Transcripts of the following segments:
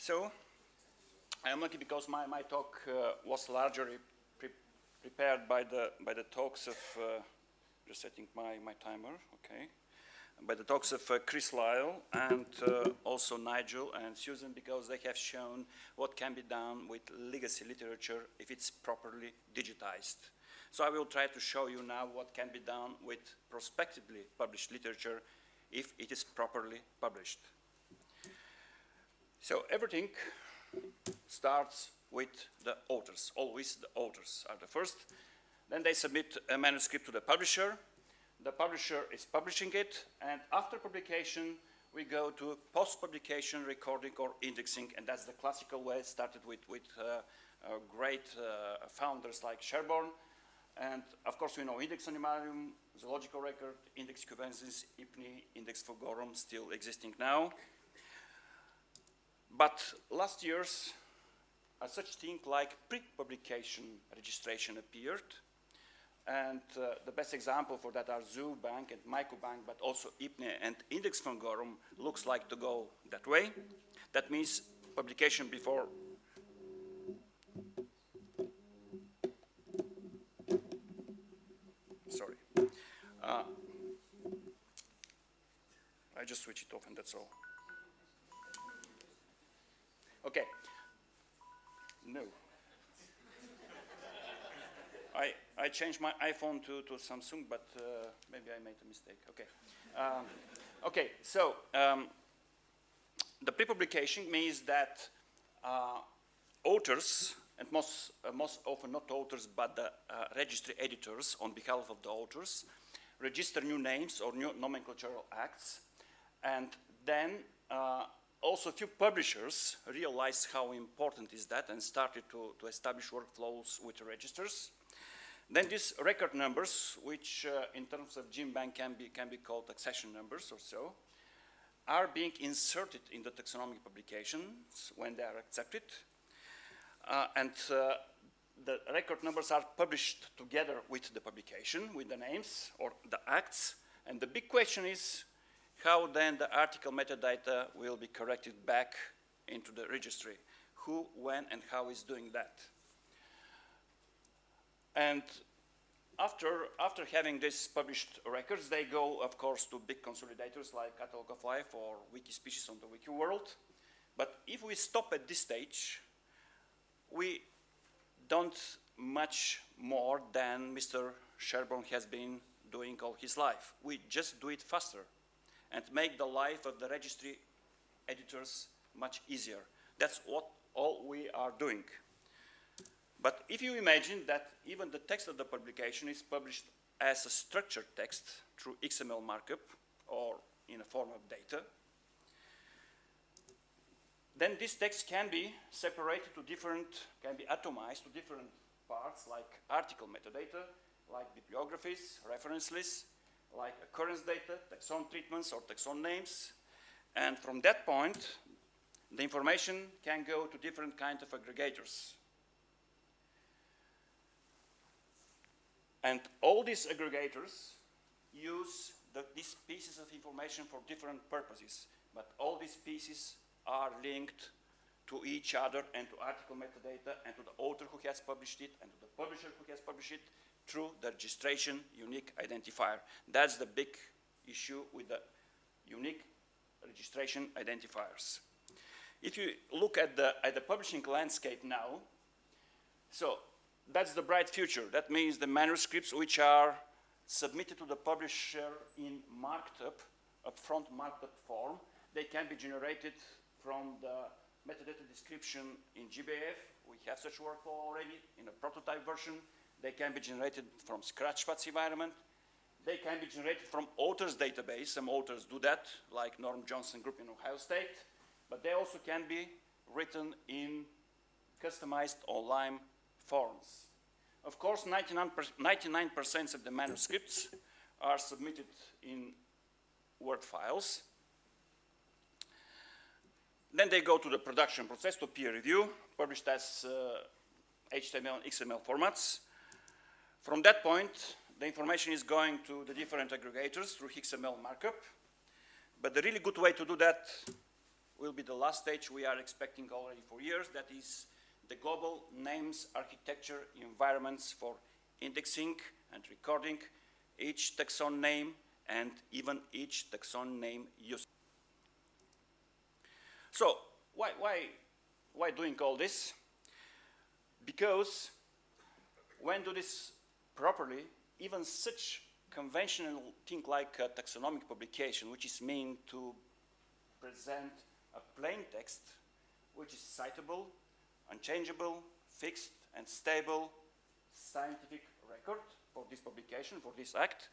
So, I am lucky because my talk was largely prepared by the talks of, just setting my timer, okay, by the talks of Chris Lyle and also Nigel and Susan, because they have shown what can be done with legacy literature if it's properly digitized. So I will try to show you now what can be done with prospectively published literature if it is properly published. So everything starts with the authors. Always the authors are the first. Then they submit a manuscript to the publisher. The publisher is publishing it, and after publication, we go to post-publication recording or indexing, and that's the classical way. It started with great founders like Sherborn, and of course we know Index Animalium, Zoological Record, Index Cubensis, IPNI, Index Fogorum, still existing now. But last year's such thing like pre-publication registration appeared. And the best example for that are ZooBank and MycoBank, but also IPNI and Index Fungorum looks like to go that way. That means publication before. Sorry. I just switch it off and that's all. Okay. No. I changed my iPhone to Samsung, but maybe I made a mistake. Okay. Okay, so the pre-publication means that authors, and most often not authors, but the registry editors on behalf of the authors, register new names or new nomenclatural acts, and then also a few publishers realized how important is that and started to establish workflows with the registers. Then these record numbers, which in terms of ZooBank can be called accession numbers or so, are being inserted in the taxonomic publications when they are accepted. The record numbers are published together with the publication, with the names or the acts. And the big question is how then the article metadata will be corrected back into the registry. Who, when, and how is doing that? And after having these published records, they go, of course, to big consolidators like Catalog of Life or Wikispecies on the Wiki World. But if we stop at this stage, we don't much more than Mr. Sherborn has been doing all his life. We just do it faster and make the life of the registry editors much easier. That's what all we are doing. But if you imagine that even the text of the publication is published as a structured text through XML markup or in a form of data, then this text can be separated to can be atomized to different parts like article metadata, like bibliographies, reference lists, like occurrence data, taxon treatments or taxon names. And from that point, the information can go to different kinds of aggregators. And all these aggregators use these pieces of information for different purposes, but all these pieces are linked to each other and to article metadata and to the author who has published it and to the publisher who has published it through the registration unique identifier. That's the big issue with the unique registration identifiers. If you look at the publishing landscape now, so that's the bright future. That means the manuscripts which are submitted to the publisher in marked up, upfront marked up form, they can be generated from the metadata description in GBAF. We have such workflow already in a prototype version. They can be generated from scratch FATS environment. They can be generated from authors database. Some authors do that, like Norm Johnson Group in Ohio State. But they also can be written in customized online forms. Of course, 99% of the manuscripts are submitted in Word files. Then they go to the production process to peer review, published as HTML and XML formats. From that point, the information is going to the different aggregators through XML markup. But the really good way to do that will be the last stage we are expecting already for years. That is the global names architecture environments for indexing and recording each taxon name and even each taxon name use. So why doing all this? Because when do this properly, even such conventional thing like a taxonomic publication, which is meant to present a plain text, which is citable, unchangeable, fixed, and stable scientific record for this publication, for this act,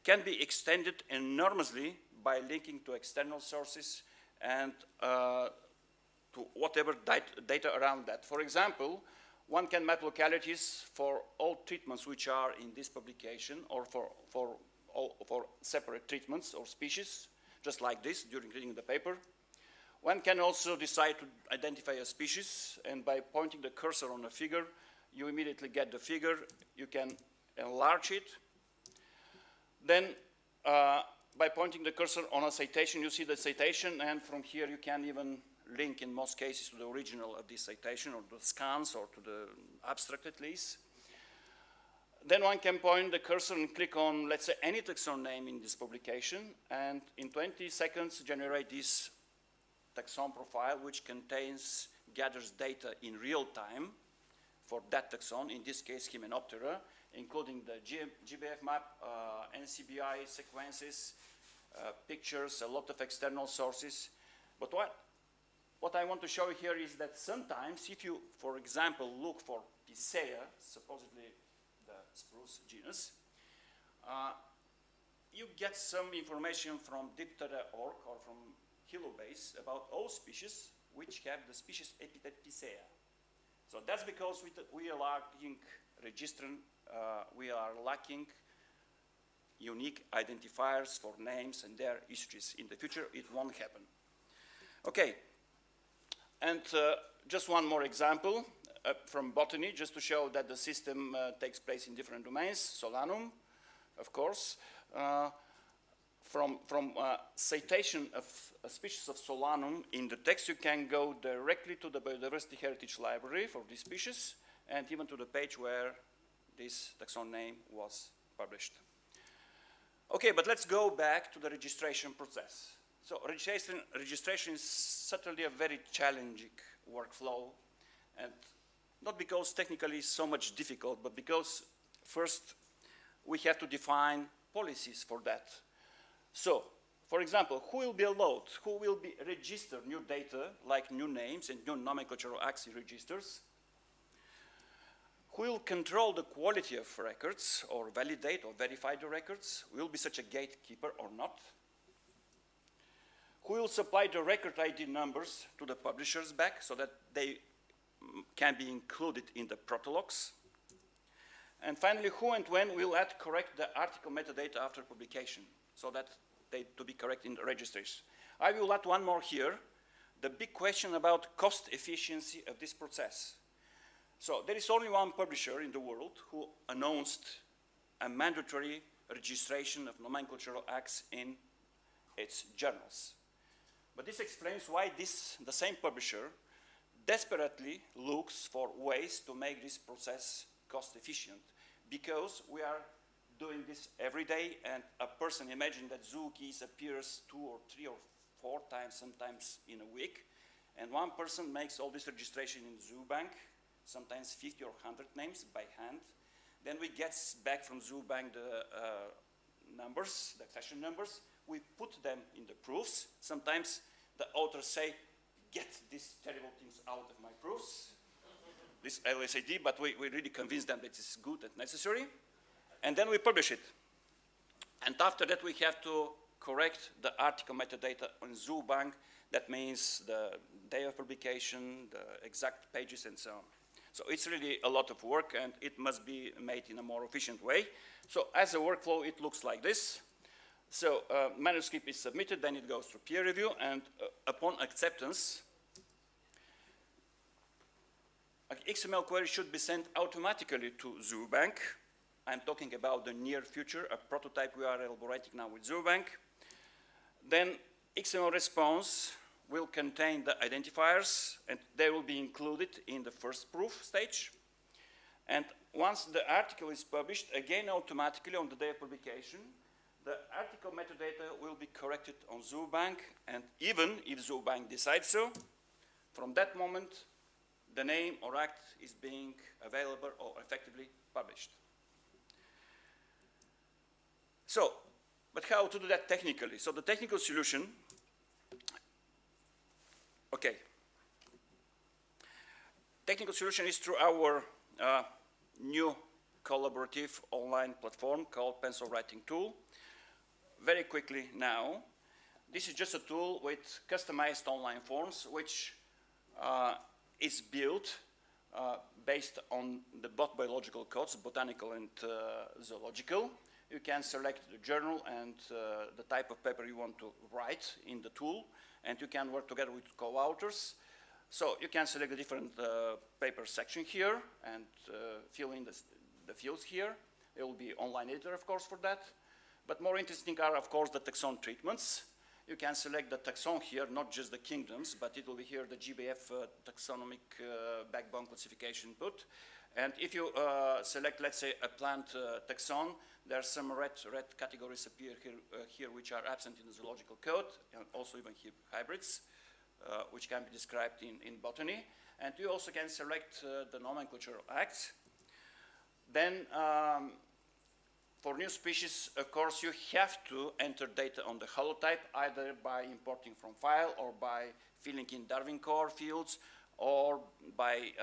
can be extended enormously by linking to external sources and to whatever data around that. For example, one can map localities for all treatments which are in this publication, or for separate treatments or species, just like this during reading the paper. One can also decide to identify a species, and by pointing the cursor on a figure, you immediately get the figure. You can enlarge it. Then, by pointing the cursor on a citation, you see the citation, and from here you can even link, in most cases, to the original of this citation, or the scans, or to the abstract at least. Then one can point the cursor and click on, let's say, any taxon name in this publication, and in 20 seconds generate this taxon profile, which gathers data in real time for that taxon, in this case Hymenoptera, including the GBF map, NCBI sequences, pictures, a lot of external sources. But what I want to show you here is that sometimes if you, for example, look for Picea, supposedly the spruce genus, you get some information from diptera.org or from Hilobase about all species which have the species epithet Picea. So that's because we are lacking registrant, we are lacking unique identifiers for names and their histories. In the future, it won't happen. Okay, and just one more example from botany, just to show that the system takes place in different domains. Solanum, of course. From citation of a species of Solanum in the text, you can go directly to the Biodiversity Heritage Library for this species, and even to the page where this taxon name was published. Okay, but let's go back to the registration process. So registration is certainly a very challenging workflow, and not because technically it's so much difficult, but because first we have to define policies for that. So, for example, who will be allowed, who will be registered new data, like new names and new nomenclatural axis registers? Who will control the quality of records, or validate or verify the records? Will be such a gatekeeper or not? Who will supply the record ID numbers to the publishers back so that they can be included in the protologs? And finally, who and when will correct the article metadata after publication, so that they to be correct in the registries. I will add one more here, the big question about cost efficiency of this process. So there is only one publisher in the world who announced a mandatory registration of nomenclatural acts in its journals. But this explains why the same publisher desperately looks for ways to make this process cost efficient, because we are doing this every day, and a person, imagine that ZooKeys appears 2 or 3 or 4 times, sometimes in a week, and one person makes all this registration in ZooBank, sometimes 50 or 100 names by hand. Then we get back from ZooBank the numbers, the accession numbers. We put them in the proofs. Sometimes the authors say, get these terrible things out of my proofs, this LSID, but we really convince them that it's good and necessary. And then we publish it. And after that, we have to correct the article metadata on ZooBank. That means the day of publication, the exact pages, and so on. So it's really a lot of work, and it must be made in a more efficient way. So as a workflow, it looks like this. So manuscript is submitted, then it goes to peer review, and upon acceptance, an XML query should be sent automatically to ZooBank. I'm talking about the near future, a prototype we are elaborating now with ZooBank. Then XML response will contain the identifiers, and they will be included in the first proof stage. And once the article is published, again automatically on the day of publication, the article metadata will be corrected on ZooBank, and even if ZooBank decides so, from that moment, the name or act is being available or effectively published. So, but how to do that technically? So the technical solution, okay. Technical solution is through our new collaborative online platform called Pencil Writing Tool. Very quickly now, this is just a tool with customized online forms which is built based on the both biological codes, botanical and zoological. You can select the journal and the type of paper you want to write in the tool, and you can work together with co-authors. So you can select the different paper section here and fill in the fields here. There will be online editor, of course, for that. But more interesting are, of course, the taxon treatments. You can select the taxon here, not just the kingdoms, but it will be here the GBF taxonomic backbone classification input. And if you select, let's say, a plant taxon, there are some red categories appear here which are absent in the zoological code, and also even here hybrids, which can be described in botany. And you also can select the nomenclatural acts. Then, for new species, of course, you have to enter data on the holotype, either by importing from file or by filling in Darwin core fields, or by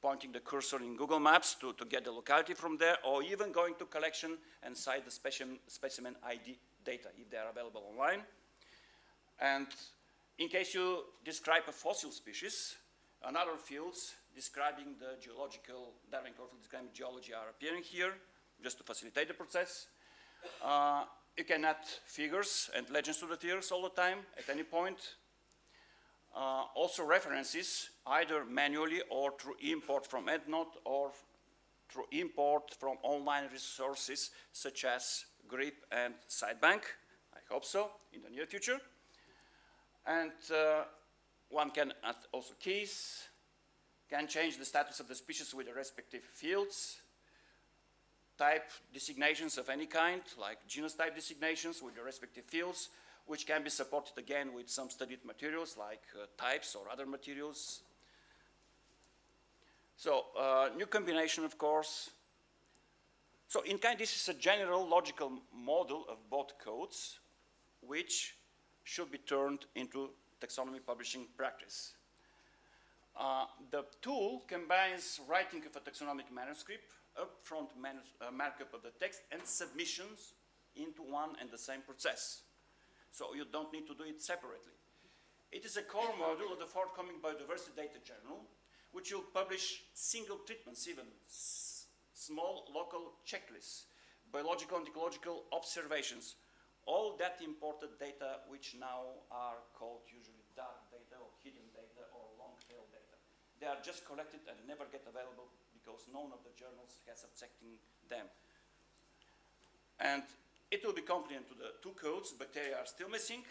pointing the cursor in Google Maps to get the locality from there, or even going to collection and cite the specimen ID data if they are available online. And in case you describe a fossil species, another fields describing the geological, Darwin core fields describing geology are appearing here, just to facilitate the process. You can add figures and legends to the figures all the time, at any point. Also references, either manually or through import from EndNote or through import from online resources such as GRIP and ZooBank. I hope so, in the near future. And one can add also keys, can change the status of the species with the respective fields, type designations of any kind, like genus type designations with the respective fields, which can be supported again with some studied materials like types or other materials. So, new combination, of course. So, in kind, this is a general logical model of both codes, which should be turned into taxonomy publishing practice. The tool combines writing of a taxonomic manuscript, upfront markup of the text, and submissions into one and the same process. So you don't need to do it separately. It is a core module of the forthcoming Biodiversity Data Journal, which will publish single treatments, even small local checklists, biological and ecological observations, all that imported data which now are called usually dark data or hidden data or long-tail data. They are just collected and never get available because none of the journals has accepting them. And it will be compliant to the two codes, but they are still missing.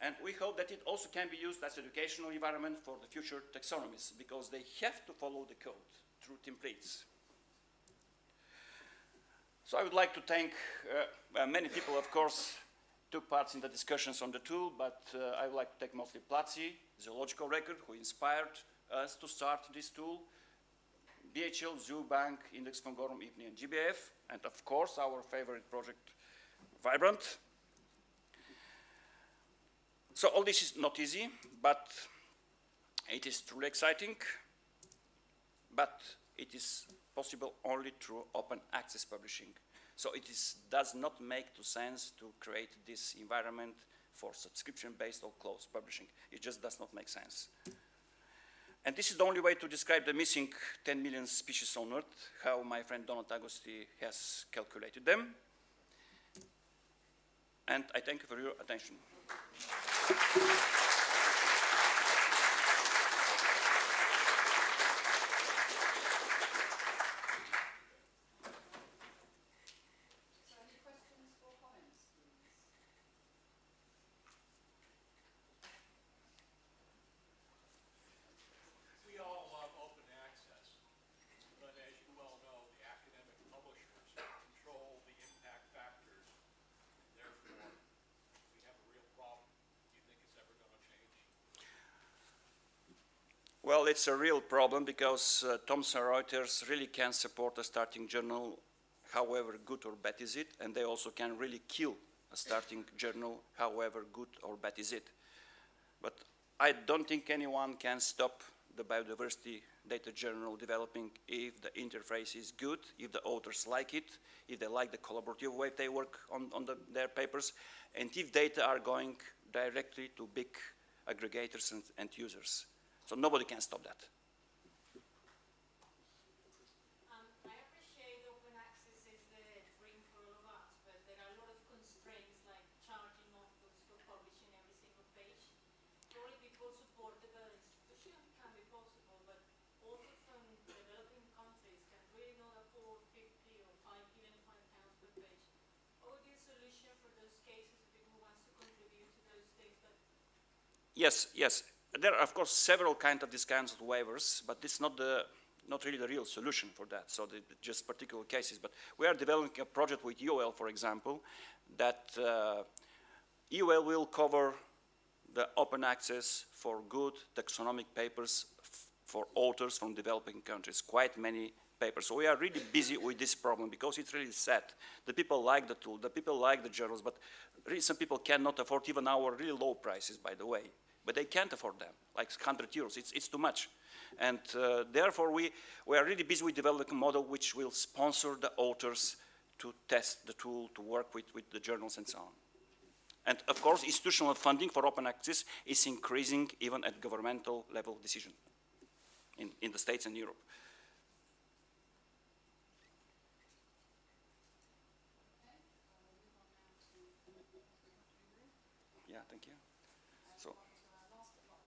And we hope that it also can be used as educational environment for the future taxonomies, because they have to follow the code through templates. So I would like to thank many people, of course, took part in the discussions on the tool, but I would like to thank mostly Platzi, Zoological Record, who inspired us to start this tool, BHL, ZooBank, Index Fungorum, IPNI, and GBF, and of course our favorite project, Vibrant. So all this is not easy, but it is truly exciting, but it is possible only through open access publishing. So it does not make sense to create this environment for subscription-based or closed publishing. It just does not make sense. And this is the only way to describe the missing 10 million species on Earth, how my friend Donat Agosti has calculated them. And I thank you for your attention. Well, it's a real problem because Thomson Reuters really can support a starting journal, however good or bad is it, and they also can really kill a starting journal, however good or bad is it. But I don't think anyone can stop the biodiversity data journal developing if the interface is good, if the authors like it, if they like the collaborative way they work on their papers, and if data are going directly to big aggregators and users. So nobody can stop that. I appreciate open access is the dream for all of us, but there are a lot of constraints like charging authors for publishing every single page. Probably people support the institution can be possible, but authors from developing countries can really not afford 50 or 5, even 5 pounds per page. What would be a solution for those cases if people wants to contribute to those things? But Yes, yes. There are, of course, several kinds of these kinds of waivers, but it's not really the real solution for that, so just particular cases. But we are developing a project with UL, for example, that UL will cover the open access for good taxonomic papers for authors from developing countries, quite many papers. So we are really busy with this problem because it's really sad. The people like the tool, the people like the journals, but really some people cannot afford even our really low prices, by the way. But they can't afford them, like 100 euros. It's too much. And therefore, we are really busy with developing a model which will sponsor the authors to test the tool, to work with the journals and so on. And of course, institutional funding for open access is increasing even at governmental level decision in the States and Europe. Yeah, thank you. So.